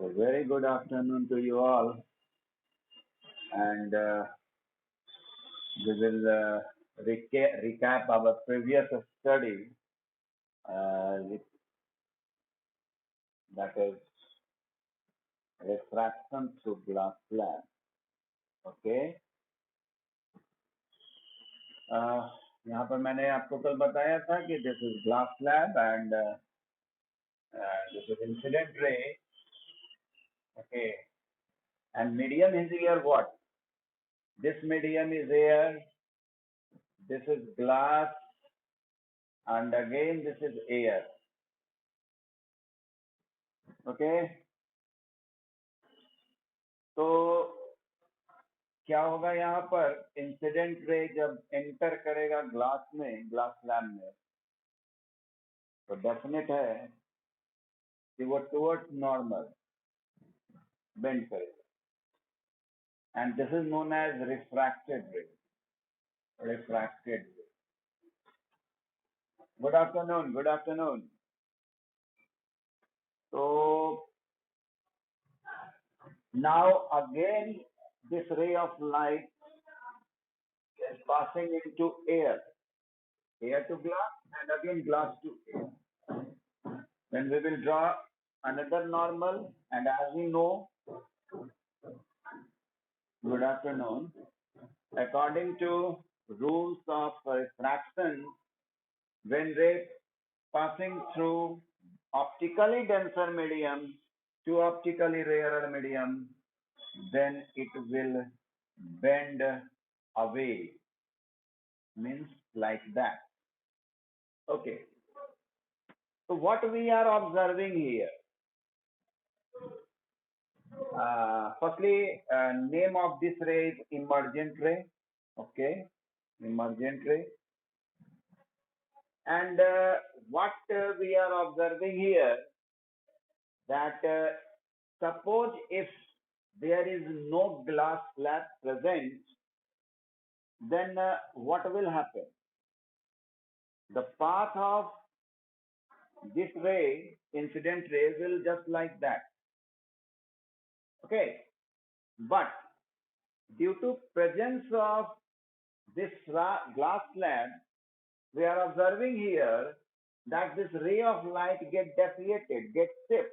A very good afternoon to you all, and we will recap our previous study, with, that is refraction through glass slab. Okay, यहाँ पर मैंने आपको कल बताया था कि this is glass slab and this is incident ray. Okay, and medium is here what? This medium is air. This is glass, and again this is air. Okay, तो क्या होगा यहाँ पर इंसिडेंट रे जब एंटर करेगा glass slab में, तो definite है कि वो टुवर्ड्स नॉर्मल बेंड करेगा, and this is known as refracted ray. Good afternoon. तो now again this ray of light is passing into air to glass, and again glass to air. Then we will draw another normal, and as we know, good afternoon, according to rules of refraction, when ray passing through optically denser medium to optically rarer medium, then it will bend away, means like that. Okay, so what we are observing here, firstly, name of this ray is emergent ray. Okay, emergent ray. And what we are observing here, that suppose if there is no glass slab present, then what will happen? The path of this ray, incident ray, will just like that. Okay, but due to presence of this glass slab, we are observing here that this ray of light gets deviated, gets shifted,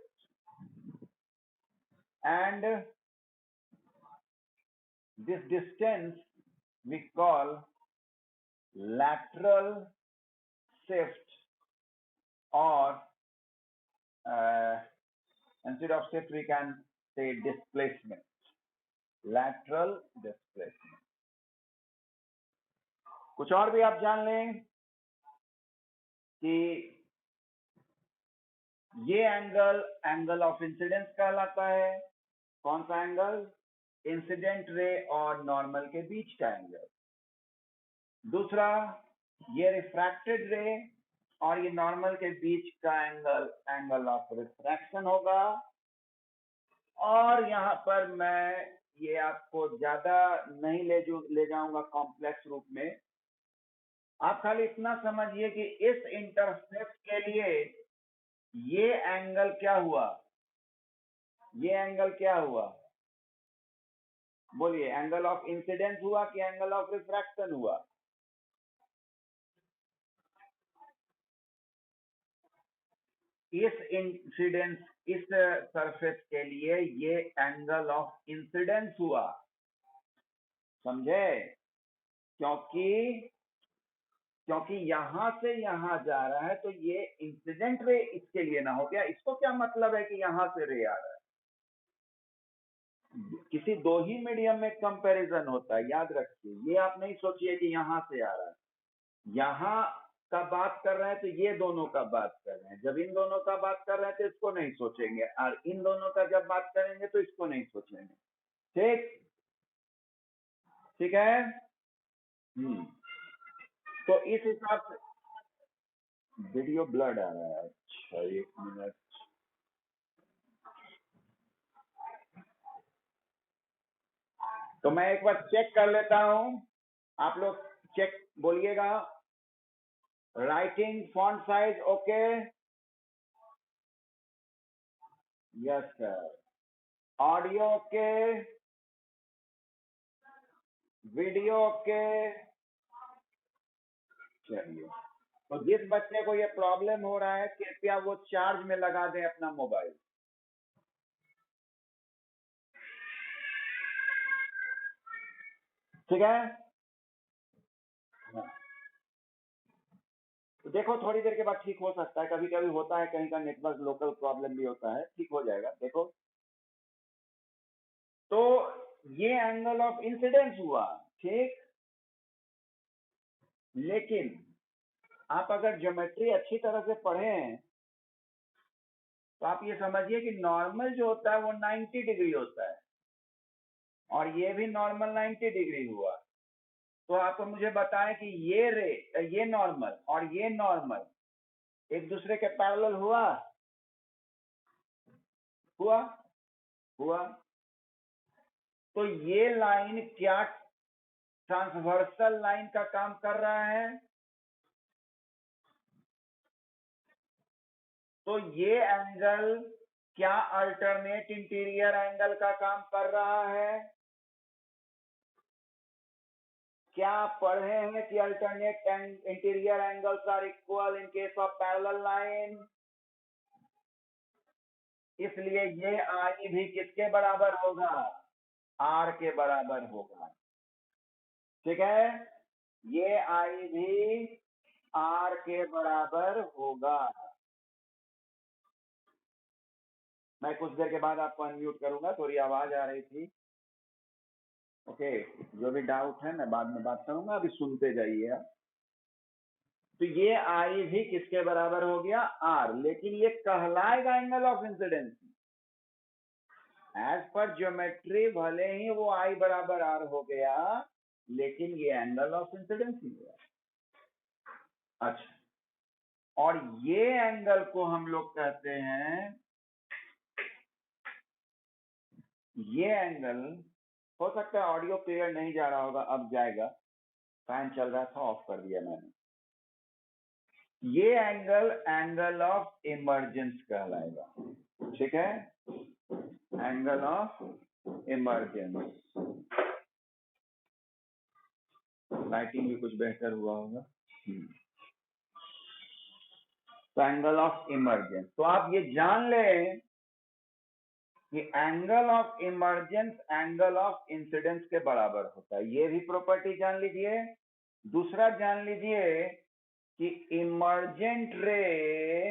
and this distance we call lateral shift, or instead of shift we can say displacement, lateral displacement. कुछ और भी आप जान लें कि ये angle of incidence कहलाता है. कौन सा एंगल? इंसिडेंट रे और नॉर्मल के बीच का एंगल. दूसरा, ये रिफ्रैक्टेड रे और ये नॉर्मल के बीच का एंगल ऑफ रिफ्रैक्शन होगा. और यहाँ पर मैं ये आपको ज्यादा नहीं ले जाऊंगा कॉम्प्लेक्स रूप में. आप खाली इतना समझिए कि इस इंटरसेप्ट के लिए ये एंगल क्या हुआ, बोलिए, एंगल ऑफ इंसिडेंस हुआ कि एंगल ऑफ रिफ्रैक्शन हुआ? इस इंसिडेंस, इस सरफेस के लिए ये एंगल ऑफ इंसिडेंस हुआ, समझे? क्योंकि यहां से यहां जा रहा है, तो ये इंसिडेंट रे इसके लिए ना हो गया. इसको क्या मतलब है कि यहां से रे आ रहा है? किसी दो ही मीडियम में कंपैरिजन होता है, याद रखिए. ये आप नहीं सोचिए कि यहां से आ रहा है. यहां का बात कर रहे हैं तो ये दोनों का बात कर रहे हैं. जब इन दोनों का बात कर रहे हैं तो इसको नहीं सोचेंगे, और इन दोनों का जब बात करेंगे तो इसको नहीं सोचेंगे. ठीक है. तो इस हिसाब से वीडियो ब्लड आ रहा है. अच्छा, 1 मिनट. तो मैं एक बार चेक कर लेता हूं, आप लोग चेक बोलिएगा. Writing font size okay? Yes sir. Audio के, वीडियो के। चलिए, तो जिस बच्चे को ये प्रॉब्लम हो रहा है कृपया वो चार्ज में लगा दें अपना मोबाइल। ठीक है। हाँ। तो देखो थोड़ी देर के बाद ठीक हो सकता है, कभी कभी होता है, कहीं का नेटवर्क लोकल प्रॉब्लम भी होता है, ठीक हो जाएगा। देखो, तो ये एंगल ऑफ इंसिडेंस हुआ, ठीक। लेकिन आप अगर ज्योमेट्री अच्छी तरह से पढ़े हैं तो आप ये समझिए कि नॉर्मल जो होता है वो 90 डिग्री होता है, और ये भी नॉर्मल 90 डिग्री हुआ। तो आप मुझे बताएं कि ये नॉर्मल और ये नॉर्मल एक दूसरे के पैरेलल हुआ? हुआ? हुआ। तो ये लाइन क्या ट्रांसवर्सल लाइन का काम कर रहा है? तो ये एंगल क्या अल्टरनेट इंटीरियर एंगल का काम कर रहा है? क्या आप पढ़े हैं कि alternate interior angles are equal in case of parallel line? इसलिए ये आई भी किसके बराबर होगा? आर के बराबर होगा। ठीक है, ये आई भी आर के बराबर होगा। मैं कुछ देर के बाद आपको अनम्यूट करूंगा, थोड़ी आवाज आ रही थी। ओके, जो भी डाउट है मैं बाद में बात करूंगा, अभी सुनते जाइए आप। तो ये आई भी किसके बराबर हो गया? आर। लेकिन ये कहलाएगा angle of incidence. As per geometry भले ही वो आई बराबर आर हो गया, लेकिन ये एंगल ऑफ इंसिडेंस ही हुआ। अच्छा, और ये एंगल को हम लोग कहते हैं, ये एंगल, हो सकता है ऑडियो क्लियर नहीं जा रहा होगा, अब जाएगा। फैन चल रहा था, ऑफ कर दिया मैंने। ये एंगल एंगल ऑफ इमर्जेंस कहलाएगा। ठीक है, एंगल ऑफ इमर्जेंस। लाइटिंग भी कुछ बेहतर हुआ होगा। तो एंगल ऑफ इमर्जेंस, तो आप ये जान लें कि angle of emergence angle of incidence के बराबर होता है। ये भी प्रॉपर्टी जान लीजिए। दूसरा जान लीजिए कि इमर्जेंट रे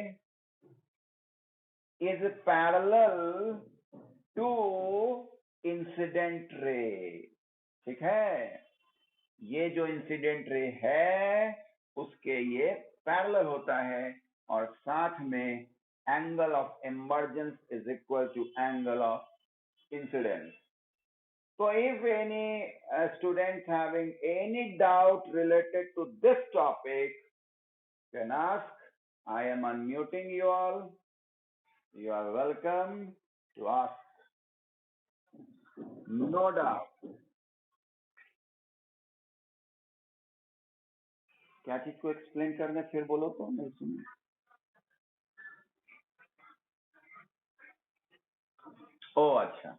is parallel to incident ray. ठीक है, ये जो इंसिडेंट रे है उसके ये पैरेलल होता है, और साथ में angle of emergence is equal to angle of incidence. So if any students having any doubt related to this topic can ask. I am unmuting you all. You are welcome to ask. No doubt. क्या चीज को explain करने फिर बोलो तो नहीं सुनी। ओ अच्छा,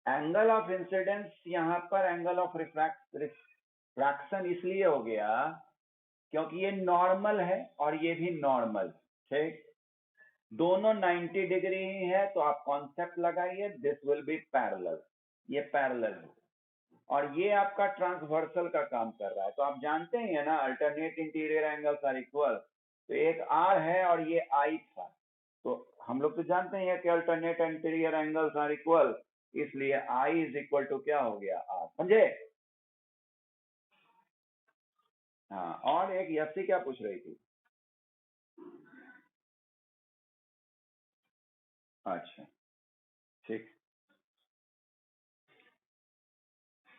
एंगल ऑफ इंसिडेंस यहाँ पर एंगल ऑफ रिफ्रैक्शन इसलिए हो गया क्योंकि ये नॉर्मल है और ये भी नॉर्मल। ठीक, दोनों 90 डिग्री ही है, तो आप कॉन्सेप्ट लगाइए, दिस विल बी पैरेलल। ये पैरेलल है, और ये आपका ट्रांसवर्सल का काम कर रहा है। तो आप जानते ही है ना, alternate interior angles are equal. तो एक आर है और ये आई था, तो हम लोग तो जानते हैं कि alternate interior angles are equal, इसलिए आई इज इक्वल टू क्या हो गया? आर। समझे? हाँ, और एक यस्सी क्या पूछ रही थी? अच्छा, ठीक।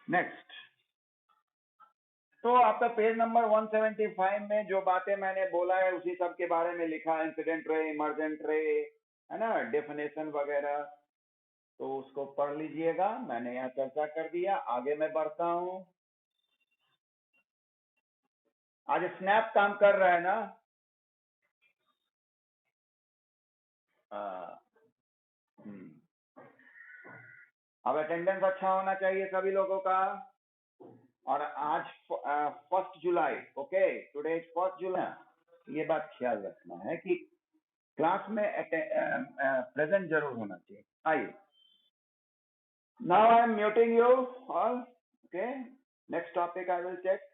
नेक्स्ट, तो आपका पेज नंबर 175 में जो बातें मैंने बोला है उसी सब के बारे में लिखा है, इंसिडेंट रे, इमर्जेंट रे, है ना, डेफिनेशन वगैरह, तो उसको पढ़ लीजिएगा। मैंने यहाँ चर्चा कर दिया, आगे मैं बढ़ता हूँ। आज स्नैप काम कर रहा है ना? हाँ, अब अटेंडेंस अच्छा होना चाहिए सभी लोगों का। और आज 1 जुलाई, ओके, टुडे इज 1 जुलाई। ये बात ख्याल रखना है कि क्लास में प्रेजेंट जरूर होना चाहिए। आइए, now I am muting you all. Okay, next topic I will check.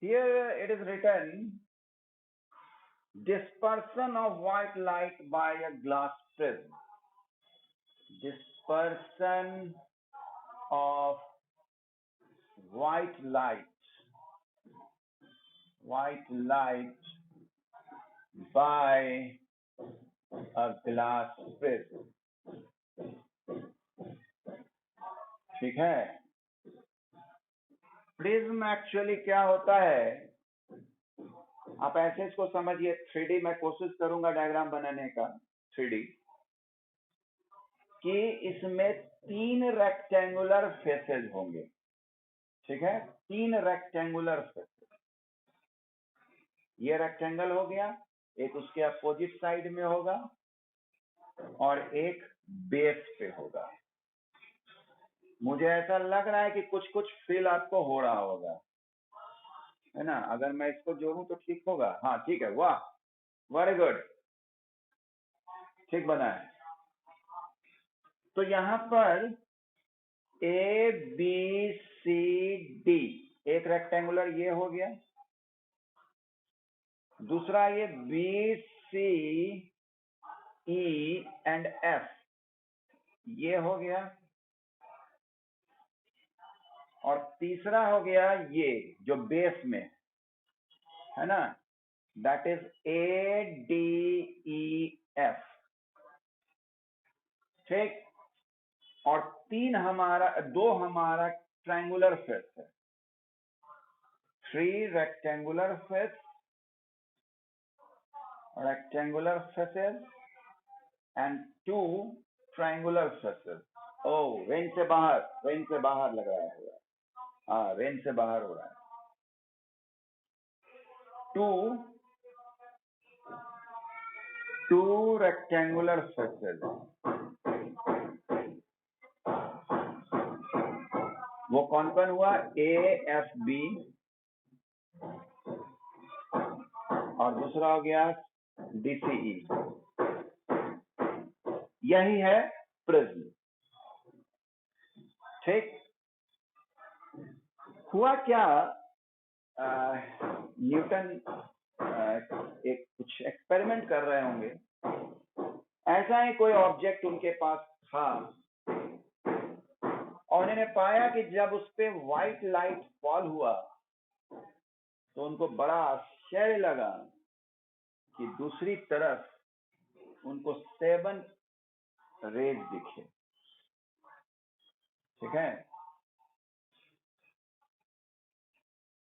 Here it is written, dispersion of white light by a glass prism. Dispersion of white light by a glass prism. ठीक है। Prism actually क्या होता है, आप ऐसे इसको समझिए। 3D मैं कोशिश करूंगा डायग्राम बनाने का, 3D, कि इसमें 3 रेक्टेंगुलर फेसेस होंगे। ठीक है, 3 रेक्टेंगुलर फेसेस। ये रेक्टेंगल हो गया, एक उसके अपोजिट साइड में होगा और एक बेस पे होगा। मुझे ऐसा लग रहा है कि कुछ कुछ फील आपको हो रहा होगा, है ना? अगर मैं इसको जोड़ूं तो ठीक होगा। हाँ ठीक है, वाह, वेरी गुड, ठीक बना है। तो यहाँ पर ए बी सी डी, एक रेक्टेंगुलर ये हो गया, दूसरा ये B C E and F ये हो गया, और तीसरा हो गया ये जो बेस में है ना, that is A D E F. ठीक, और 2 हमारा ट्रायंगुलर फेस है। 3 rectangular face, and 2 triangular faces. Oh, range से बाहर लग रहा है। हाँ, रेंज से बाहर हो रहा है। 2 rectangular faces, वो कौन कौन हुआ? ए एफ बी, और दूसरा हो गया डीसीई। यही है प्रिज्म। ठीक, हुआ क्या, न्यूटन एक कुछ एक्सपेरिमेंट कर रहे होंगे। ऐसा ही कोई ऑब्जेक्ट उनके पास था और उन्होंने पाया कि जब उस पर व्हाइट लाइट फॉल हुआ तो उनको बड़ा आश्चर्य लगा कि दूसरी तरफ उनको 7 रेज दिखे। ठीक है,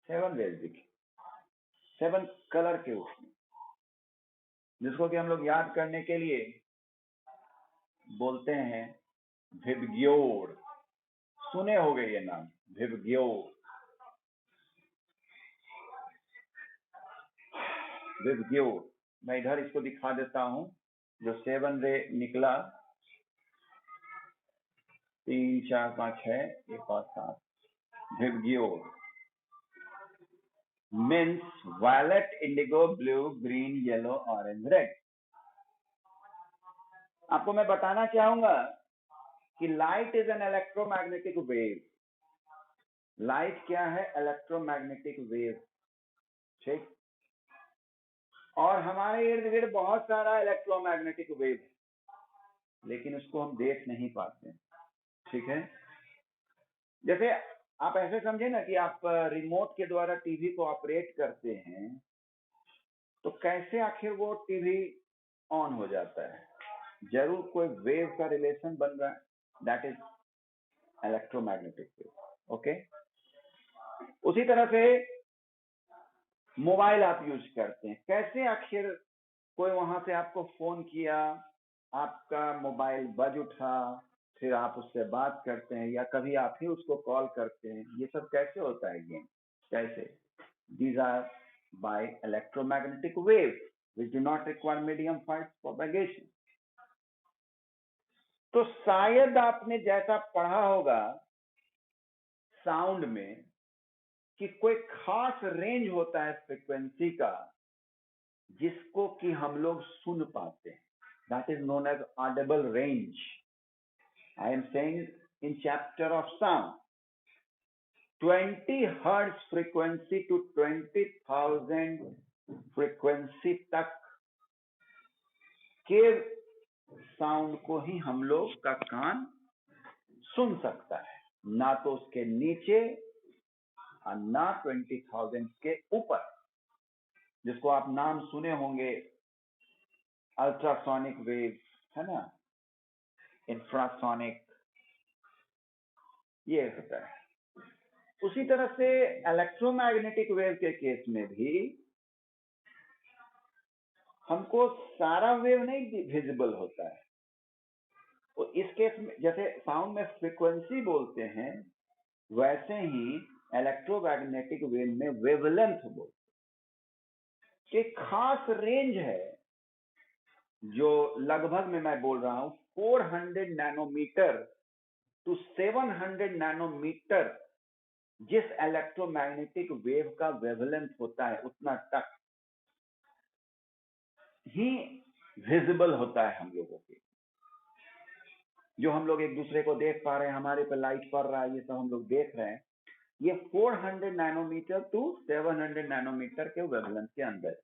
7 रेज दिखे, 7 कलर के उसमें, जिसको कि हम लोग याद करने के लिए बोलते हैं विबग्योर। सुने होंगे ये नाम, विबग्योर। मैं इधर इसको दिखा देता हूं, जो 7 रे निकला, 3 4 5 6 1 और 7, VIBGYOR means violet, indigo, blue, green, yellow, orange, red। आपको मैं बताना चाहूंगा कि light is an electromagnetic wave. Light क्या है? Electromagnetic wave. ठीक, और हमारे इर्द गिर्द बहुत सारा इलेक्ट्रोमैग्नेटिक वेव है, लेकिन उसको हम देख नहीं पाते। ठीक है, जैसे आप ऐसे समझे ना कि आप रिमोट के द्वारा टीवी को ऑपरेट करते हैं, तो कैसे आखिर वो टीवी ऑन हो जाता है? जरूर कोई वेव का रिलेशन बन रहा है, that is electromagnetic wave. Okay, उसी तरह से मोबाइल आप यूज करते हैं, कैसे आखिर कोई वहां से आपको फोन किया, आपका मोबाइल बज उठा, फिर आप उससे बात करते हैं, या कभी आप ही उसको कॉल करते हैं, ये सब कैसे होता है गेम? कैसे? These are by electromagnetic wave. which do not require medium for its propagation. तो शायद आपने जैसा पढ़ा होगा साउंड में कि कोई खास रेंज होता है फ्रीक्वेंसी का जिसको कि हम लोग सुन पाते हैं. That is known as audible range. I am saying in chapter of sound, 20 hertz frequency to 20,000 frequency तक के साउंड को ही हम लोग का कान सुन सकता है, ना तो उसके नीचे और ना 20,000 के ऊपर, जिसको आप नाम सुने होंगे अल्ट्रासोनिक वेव, है ना, इंफ्रासोनिक, ये होता है. उसी तरह से इलेक्ट्रोमैग्नेटिक वेव के केस में भी हमको सारा वेव नहीं विजिबल होता है. तो इस केस में जैसे साउंड में फ्रीक्वेंसी बोलते हैं, वैसे ही इलेक्ट्रोमैग्नेटिक वेव में वेवलेंथ बोलते हैं. एक खास रेंज है जो लगभग में मैं बोल रहा हूं 400 नैनोमीटर टू 700 नैनोमीटर, जिस इलेक्ट्रोमैग्नेटिक वेव का वेवलेंथ होता है उतना तक ही विजिबल होता है हम लोगों के. जो हम लोग एक दूसरे को देख पा रहे हैं, हमारे पे लाइट पड़ रहा है, ये सब हम लोग देख रहे हैं, ये 400 नैनोमीटर टू 700 नैनोमीटर के वेवलेंथ के अंदर.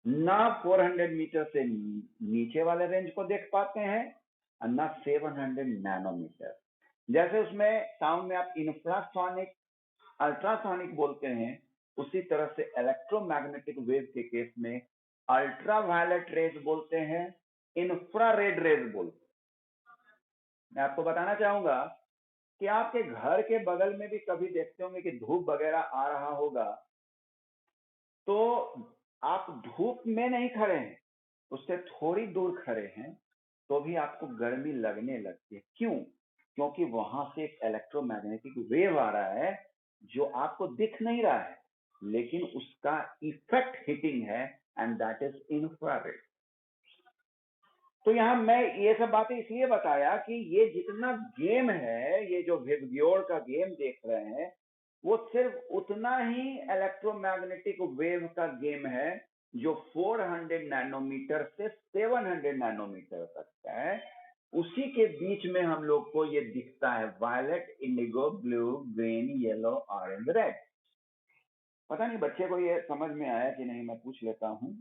ना 400 मीटर से नीचे वाले रेंज को देख पाते हैं और ना 700 नैनोमीटर. जैसे उसमें साउंड में आप इंफ्रासोनिक, अल्ट्रासोनिक बोलते हैं, उसी तरह से इलेक्ट्रोमैग्नेटिक वेव के केस में अल्ट्रावायलेट रेज बोलते हैं, इंफ्रारेड रेज बोलते हैं. मैं आपको बताना चाहूंगा कि आपके घर के बगल में भी कभी देखते होंगे कि धूप वगैरह आ रहा होगा, तो आप धूप में नहीं खड़े हैं, उससे थोड़ी दूर खड़े हैं, तो भी आपको गर्मी लगने लगती है. क्यों? क्योंकि वहां से एक इलेक्ट्रोमैग्नेटिक वेव आ रहा है जो आपको दिख नहीं रहा है, लेकिन उसका इफेक्ट हिटिंग है, एंड दैट इज इंफ्रारेड. तो यहाँ मैं ये सब बातें इसलिए बताया कि ये जितना गेम है, ये जो विबग्योर का गेम देख रहे हैं, वो सिर्फ उतना ही इलेक्ट्रोमैग्नेटिक वेव का गेम है जो 400 नैनोमीटर से 700 नैनोमीटर तक का है. उसी के बीच में हम लोग को ये दिखता है violet, indigo, blue, green, yellow, orange, red. पता नहीं बच्चे को ये समझ में आया कि नहीं, मैं पूछ लेता हूँ.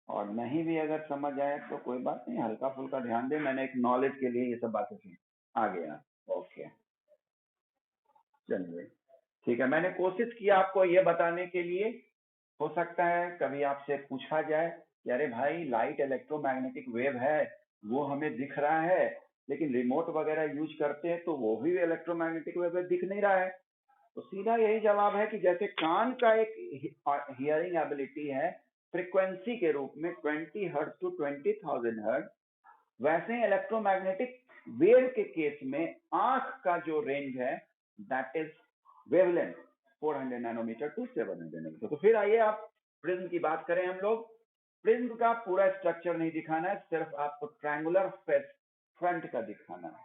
और नहीं भी अगर समझ आए तो कोई बात नहीं, हल्का फुल्का ध्यान दे, मैंने एक नॉलेज के लिए ये सब बातें की. आ गया. ओके, चलिए ठीक है. मैंने कोशिश की आपको ये बताने के लिए. हो सकता है कभी आपसे पूछा जाए कि अरे भाई, लाइट इलेक्ट्रोमैग्नेटिक वेव है, वो हमें दिख रहा है, लेकिन रिमोट वगैरह यूज करते हैं तो वो भी इलेक्ट्रोमैग्नेटिक वेव दिख नहीं रहा है. तो सीधा यही जवाब है कि जैसे कान का एक हियरिंग एबिलिटी है फ्रीक्वेंसी के रूप में 20 हर्ट्ज टू 20,000 हर्ट्ज, वैसे ही इलेक्ट्रोमैग्नेटिक वेव के केस में आंख का जो रेंज है that is wavelength 400 nanometre to 700 nanometre. तो फिर आइए आप प्रिज्म की बात करें. हम लोग प्रिज्म का पूरा स्ट्रक्चर नहीं दिखाना है, सिर्फ आपको ट्रायंगुलर फेस फ्रंट का दिखाना है.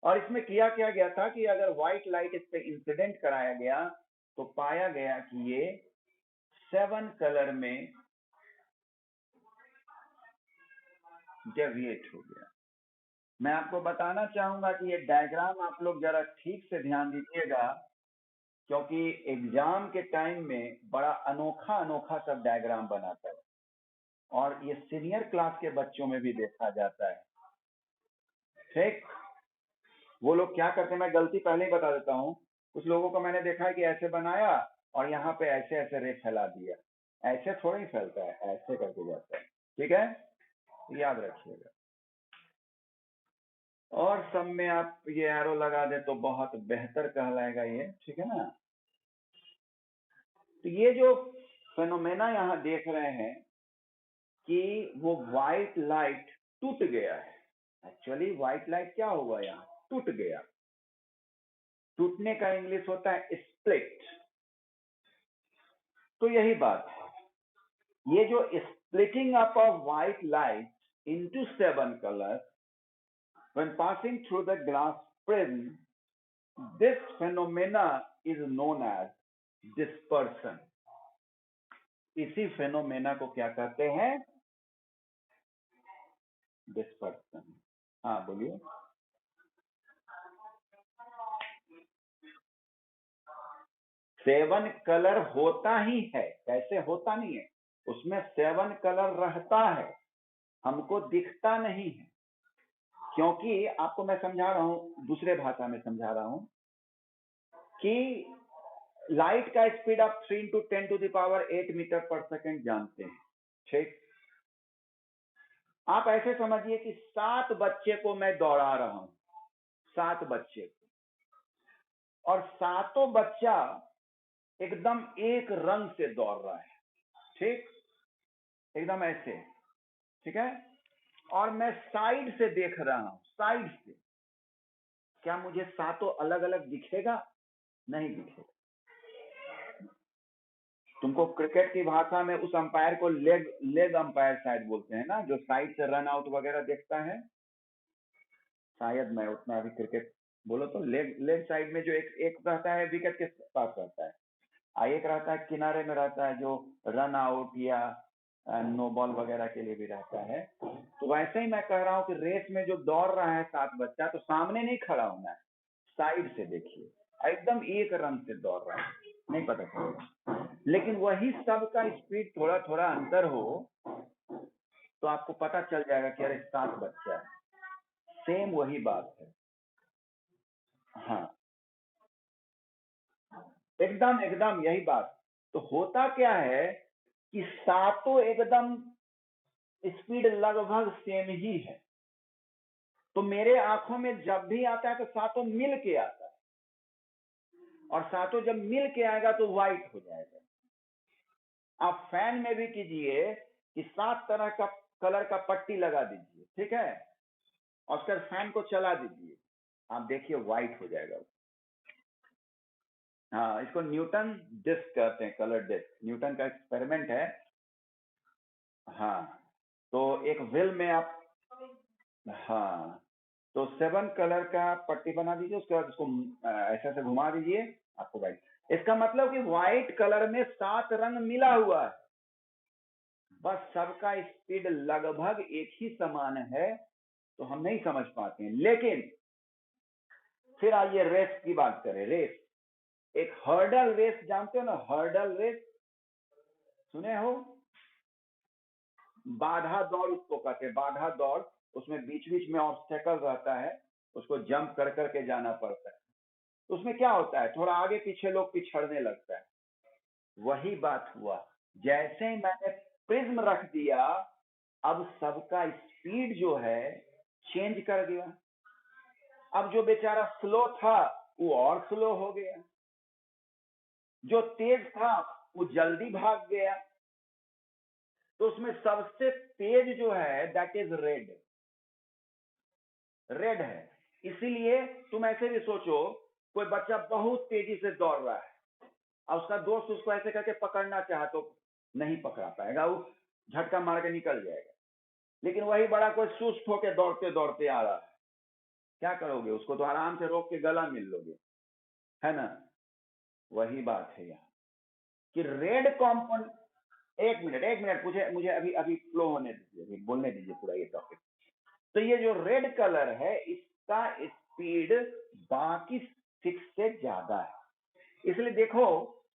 और इसमें किया क्या गया था कि अगर व्हाइट लाइट इस पे इंसिडेंट कराया गया तो पाया गया कि ये 7 कलर में डेविएट हो गया. मैं आपको बताना चाहूंगा कि ये डायग्राम आप लोग जरा ठीक से ध्यान दीजिएगा, क्योंकि एग्जाम के टाइम में बड़ा अनोखा अनोखा सब डायग्राम बनाता है, और ये सीनियर क्लास के बच्चों में भी देखा जाता है. ठीक, वो लोग क्या करते हैं, मैं गलती पहले ही बता देता हूँ. कुछ लोगों को मैंने देखा है कि ऐसे बनाया और यहाँ पे ऐसे ऐसे रे फैला दिया. ऐसे थोड़ा ही फैलता है, ऐसे करके जाता है. ठीक है, याद रखिएगा. और सब में आप ये एरो लगा दे तो बहुत बेहतर कहलाएगा ये. ठीक है ना. तो ये जो फेनोमेना यहाँ देख रहे हैं कि वो व्हाइट लाइट टूट गया है. एक्चुअली व्हाइट लाइट क्या हुआ, यहाँ टूट गया. टूटने का इंग्लिश होता है स्प्लिट. तो यही बात है. ये जो splitting up of white light into 7 colors when passing through the glass prism, this phenomena is known as dispersion. इसी फेनोमेना को क्या कहते हैं? डिस्पर्सन. हाँ बोलिए. सेवन कलर होता ही है, कैसे होता नहीं है, उसमें 7 कलर रहता है, हमको दिखता नहीं है. क्योंकि आपको मैं समझा रहा हूं, दूसरे भाषा में समझा रहा हूं कि लाइट का स्पीड आप 3 into 10 to the power 8 metre पर सेकेंड जानते हैं. ठीक, आप ऐसे समझिए कि 7 बच्चे को मैं दौड़ा रहा हूं, 7 बच्चे को, और सातों बच्चा एकदम एक रंग से दौड़ रहा है. ठीक, एकदम ऐसे. ठीक है, और मैं साइड से देख रहा हूं, साइड से. क्या मुझे सातों अलग अलग दिखेगा? नहीं दिखेगा. तुमको क्रिकेट की भाषा में उस अंपायर को लेग अंपायर शायद बोलते हैं ना, जो साइड से रन आउट वगैरह देखता है. शायद मैं उतना अभी क्रिकेट बोलो तो लेग साइड में जो एक रहता है विकेट के पास रहता है, एक रहता है किनारे में रहता है जो रन आउट या नो बॉल वगैरह के लिए भी रहता है. तो वैसे ही मैं कह रहा हूँ कि रेस में जो दौड़ रहा है 7 बच्चा, तो सामने नहीं खड़ा होना है, साइड से देखिए, एकदम एक रंग से दौड़ रहा है, नहीं पता चलेगा. लेकिन वही सबका स्पीड थोड़ा थोड़ा अंतर हो तो आपको पता चल जाएगा कि अरे 7 बच्चा है. सेम वही बात है. हाँ, एकदम एकदम यही बात. तो होता क्या है कि सातों एकदम स्पीड लगभग सेम ही है. तो मेरे आंखों में जब भी आता है तो सातों मिल के आता है, और सातों जब मिल के आएगा तो व्हाइट हो जाएगा. आप फैन में भी कीजिए कि 7 तरह का कलर का पट्टी लगा दीजिए, ठीक है, और उसका फैन को चला दीजिए, आप देखिए व्हाइट हो जाएगा. हाँ, इसको न्यूटन डिस्क कहते हैं, कलर डिस्क. न्यूटन का एक्सपेरिमेंट है. हाँ, तो एक व्हील में आप, हाँ, तो 7 कलर का पट्टी बना दीजिए, उसके बाद उसको ऐसे ऐसे घुमा दीजिए, आपको व्हाइट. इसका मतलब कि व्हाइट कलर में 7 रंग मिला हुआ है, बस सबका स्पीड लगभग एक ही समान है, तो हम नहीं समझ पाते हैं. लेकिन फिर आइए रेस की बात करें. रेस, एक हर्डल रेस जानते हो ना, हर्डल रेस सुने हो? बाधा दौड़ उसको कहते हैं, बाधा दौड़. उसमें बीच बीच में ऑब्स्टेकल रहता है, उसको जंप कर करके जाना पड़ता है. तो उसमें क्या होता है, थोड़ा आगे पीछे लोग पिछड़ने लगता है. वही बात हुआ, जैसे ही मैंने प्रिज्म रख दिया, अब सबका स्पीड जो है चेंज कर दिया. अब जो बेचारा स्लो था वो और स्लो हो गया, जो तेज था वो जल्दी भाग गया. तो उसमें सबसे तेज जो है दैट इज रेड. रेड है. इसीलिए तुम ऐसे भी सोचो, कोई बच्चा बहुत तेजी से दौड़ रहा है, और उसका दोस्त उसको ऐसे करके पकड़ना चाहे तो नहीं पकड़ा पाएगा, वो झटका मार के निकल जाएगा. लेकिन वही बड़ा कोई सुस्त होकर दौड़ते दौड़ते आ रहा है, क्या करोगे, उसको तो आराम से रोक के गला मिल लोगे, है ना. वही बात है यहाँ कि रेड कॉम्पोनेंट. एक मिनट मुझे अभी अभी फ्लो होने दीजिए, अभी बोलने दीजिए पूरा ये टॉपिक. तो ये जो रेड कलर है इसका स्पीड बाकी 6 से ज्यादा है. इसलिए देखो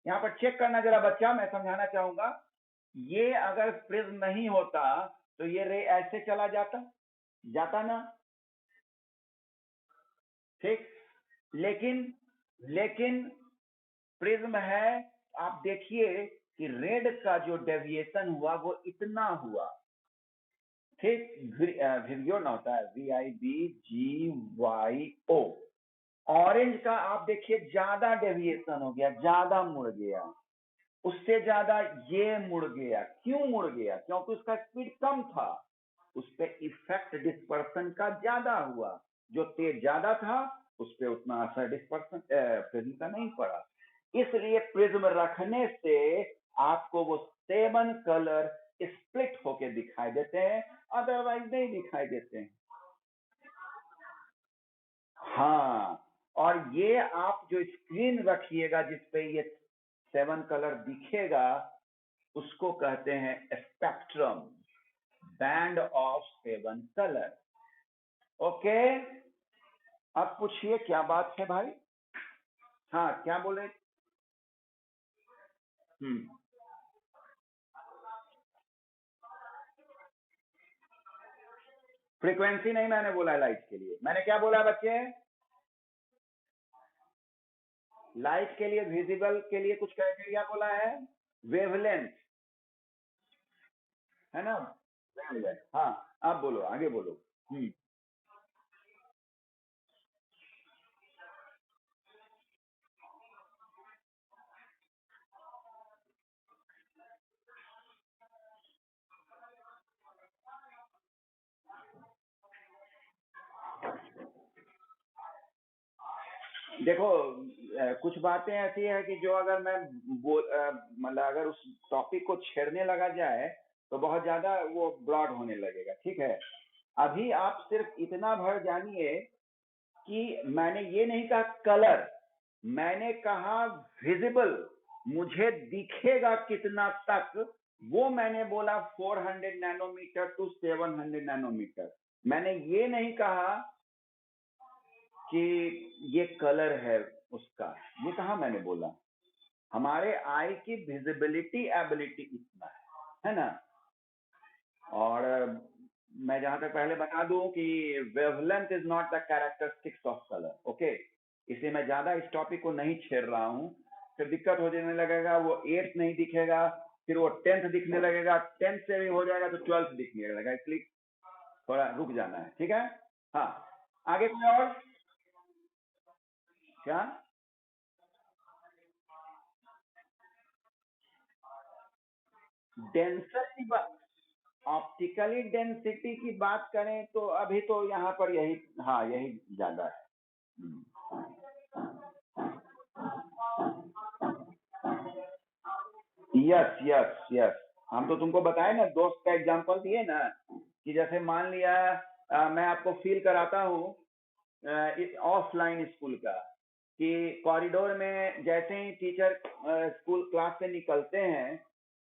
यहाँ पर चेक करना जरा बच्चा, मैं समझाना चाहूंगा. ये अगर प्रिज्म नहीं होता तो ये रे ऐसे चला जाता ना. ठीक, लेकिन प्रिज्म है. आप देखिए कि रेड का जो डेविएशन हुआ वो इतना हुआ. ठीक, विवियो ना होता है, VIBGYO. ऑरेंज का आप देखिए ज्यादा डेविएशन हो गया, ज्यादा मुड़ गया, उससे ज्यादा ये मुड़ गया. क्यों मुड़ गया? क्योंकि उसका स्पीड कम था, उस पर इफेक्ट डिस्पर्सन का ज्यादा हुआ. जो तेज ज्यादा था उस पर उतना असर डिस्पर्सन प्रिज्म का नहीं पड़ा. इसलिए प्रिज्म रखने से आपको वो 7 कलर स्प्लिट होके दिखाई देते हैं, अदरवाइज नहीं दिखाई देते हैं। हाँ, और ये आप जो स्क्रीन रखिएगा जिसपे ये 7 कलर दिखेगा, उसको कहते हैं spectrum, band of 7 colour. Okay, अब पूछिए क्या बात है भाई। हाँ, क्या बोले? फ्रीक्वेंसी नहीं मैंने बोला है लाइट के लिए, मैंने क्या बोला बच्चे? लाइट के लिए, विजिबल के लिए कुछ क्राइटेरिया बोला है, वेवलेंथ, है ना? वेवलेंथ, हाँ। आप बोलो, आगे बोलो। देखो, कुछ बातें ऐसी है कि जो अगर मैं मतलब अगर उस टॉपिक को छेड़ने लगा जाए तो बहुत ज्यादा वो ब्रॉड होने लगेगा, ठीक है? अभी आप सिर्फ इतना भर जानिए कि मैंने ये नहीं कहा कलर, मैंने कहा विजिबल, मुझे दिखेगा कितना तक, वो मैंने बोला 400 नैनोमीटर टू 700 नैनोमीटर। मैंने ये नहीं कहा कि ये कलर है उसका, ये कहा मैंने बोला। हमारे आई की विजिबिलिटी एबिलिटी इतना है ना? और मैं जहां तक पहले बता दूं कि wavelength is not the characteristics of colour, okay? इसलिए मैं ज्यादा इस टॉपिक को नहीं छेड़ रहा हूं, फिर दिक्कत हो जाने लगेगा, वो 8th नहीं दिखेगा, फिर वो 10th दिखने लगेगा, 10th से भी हो जाएगा तो 12th दिखने लगेगा, इसलिए थोड़ा रुक जाना है, ठीक है? हाँ, आगे कोई और? क्या? डेंसिटी, ऑप्टिकली डेंसिटी की बात करें तो अभी तो यहाँ पर यही, हाँ यही ज्यादा है। यस यस यस, हम तो तुमको बताए ना, दोस्त का एग्जांपल दिए ना, कि जैसे मान लिया मैं आपको फील कराता हूँ ऑफलाइन स्कूल का, कि कॉरिडोर में जैसे ही टीचर स्कूल क्लास से निकलते हैं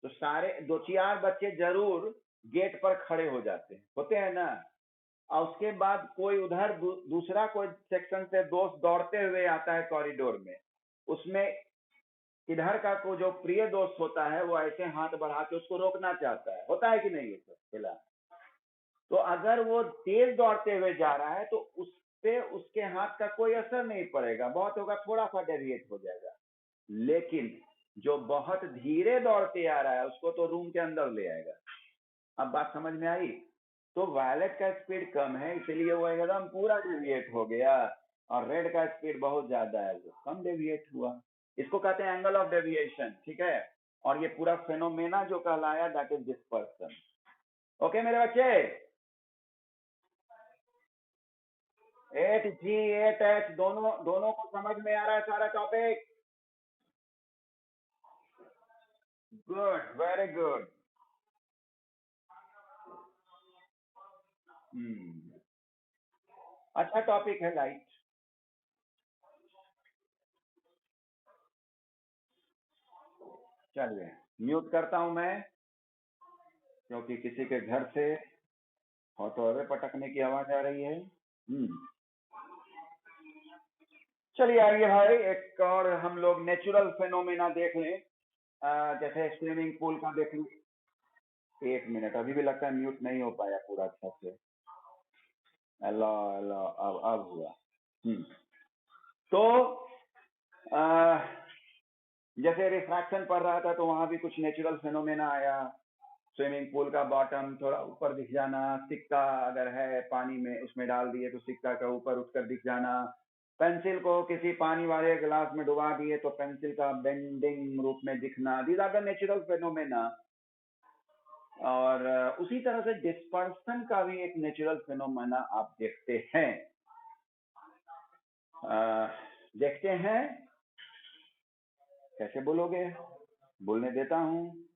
तो सारे 2-4 बच्चे जरूर गेट पर खड़े हो जाते हैं, होते हैं ना? और उसके बाद कोई उधर दूसरा कोई सेक्शन से दोस्त दौड़ते हुए आता है कॉरिडोर में, उसमें इधर का को जो प्रिय दोस्त होता है वो ऐसे हाथ बढ़ा के उसको रोकना चाहता है, होता है कि नहीं ये सब खेला? तो अगर वो तेज दौड़ते हुए जा रहा है तो उस पे उसके हाथ का कोई असर नहीं पड़ेगा, बहुत होगा थोड़ा सा डेविएट हो जाएगा। लेकिन जो बहुत धीरे दौड़ते आ रहा है उसको तो रूम के अंदर ले आएगा। अब बात समझ में आई? तो वायलेट का स्पीड कम है इसलिए वो एकदम पूरा डेविएट हो गया, और रेड का स्पीड बहुत ज्यादा है वो कम डेविएट हुआ। इसको कहते हैं एंगल ऑफ डेविएशन, ठीक है? और ये पूरा फेनोमेना जो कहलाया दैट इज डिस्पर्सन। ओके मेरे बच्चे? 8G 8H दोनों दोनों को समझ में आ रहा है सारा टॉपिक? Good, very good. अच्छा टॉपिक है लाइट। चलिए म्यूट करता हूं मैं, क्योंकि किसी के घर से हथौड़े पटकने की आवाज आ रही है। चलिए आइए भाई, एक और हम लोग नेचुरल फेनोमेना देख लें, जैसे स्विमिंग पूल का देख लें। 1 मिनट, अभी भी लगता है म्यूट नहीं हो पाया पूरा अच्छा से। हेलो हेलो, अब हुआ। तो आ, जैसे रिफ्रैक्शन पढ़ रहा था तो वहां भी कुछ नेचुरल फेनोमेना आया। स्विमिंग पूल का बॉटम थोड़ा ऊपर दिख जाना, सिक्का अगर है पानी में उसमें डाल दिए तो सिक्का का ऊपर उठकर दिख जाना, पेंसिल को किसी पानी वाले गिलास में डुबा दिए तो पेंसिल का बेंडिंग रूप में दिखना, these are the natural phenomena. और उसी तरह से डिस्पर्सन का भी एक नेचुरल फेनोमेना आप देखते हैं। देखते हैं कैसे बोलोगे? बोलने देता हूँ।